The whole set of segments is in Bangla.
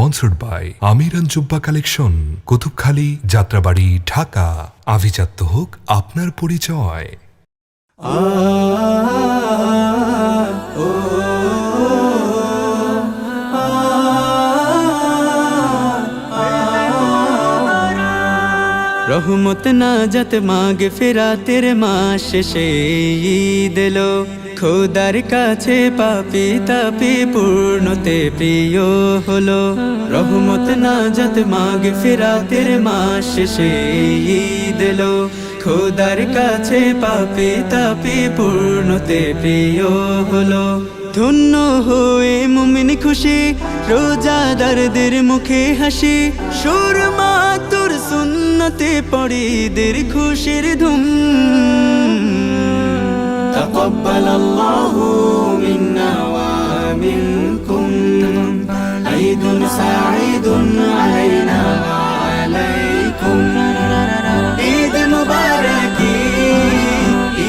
স্পন্সর্ড বাই আমিরান জুব্বা কালেকশন, কুতুবখালী, যাত্রাবাড়ি, ঢাকা। আভিজাত্য হোক আপনার পরিচয়। রহমত নাজাত মাগে ফেরাতের মাস শেষে ঈদ এলো, খোদার কাছে পাপী তাপী পূর্ণতে প্রিয় হলো। রহমত নাজাত মাগে ফেরাতের মাস শেষে ঈদ এলো, খোদার কাছে পাপী তাপী পূর্ণতে প্রিয় হলো। ধন্য হয়ে মুমিন খুশি, রোজাদারদের মুখে হাসি, সুরমা তোর সুন্নতে পড়িদের খুশির ধুম। তাকাব্বালাল্লাহু মিন্না ওয়া মিনকুম, ঈদুন সাঈদুন আলাইনা ওয়া আলাইকুম। ঈদ মুবারাকি,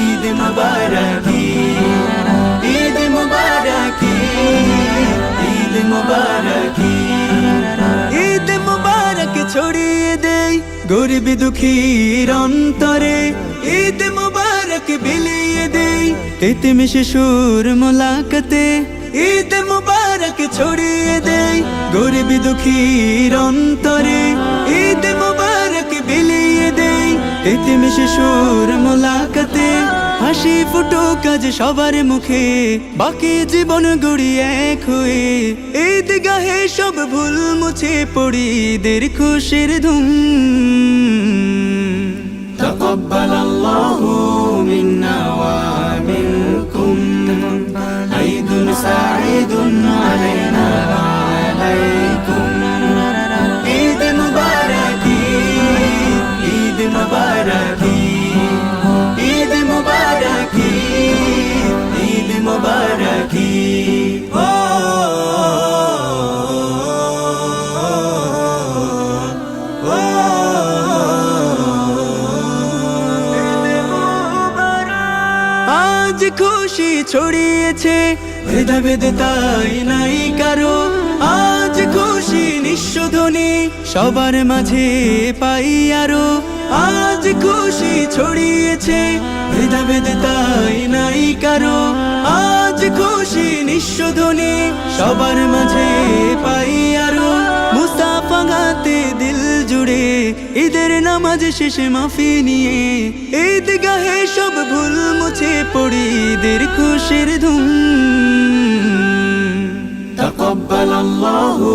ঈদ মুবারাকি, ঈদ মুবারাকি, ঈদ মুবারাকি। ঈদ মুবারক ছড়িয়ে দেই গরিব দুঃখীর অন্তরে, ঈদ মুবারক বিলিয়ে দেই তিতিম শিশুর মোলাকাতে। ঈদ মুবারক ছড়িয়ে দেই গরিব দুঃখীর অন্তরে, ঈদ মুবারক বিলিয়ে দেই তিতিম শিশুর মোলাকাতে। হাসি ফুটুক আজ সবার মুখে, বাকি জীবন গড়িয়ে এক হয়ে, ঈদগাহে সব ভুল মুছে পড়ি দের খুশির ধুম। তাকাব্বালাল্লাহু মিন্না ওয়া মিনকুম, ঈদুন সাঈদুন আলাইনা ওয়া আলাইকুম। ঈদ মুবারাকি, ঈদ মুবারাকি, ঈদ মুবারাকি, ঈদ মুবারাকি। আজ খুশি ছড়িয়েছে ভেদাভেদ তাই নাই কারো, আজ খুশি নিঃশোধনী সবার মাঝে পাই আরো। আজ খুশি ছড়িয়েছে ভেদাভেদ তাই নাই কারো, আজ খুশি নিঃশোধনী সবার মাঝে পাই আরো। মুস্তাফা গাতে দিল জুড়ে ঈদের নামাজ শেষে মাফি নিয়ে, ঈদগাহে সব ভুল মুছে পড়ি ঈদের খুশির ধুম। তাকাব্বালাল্লাহু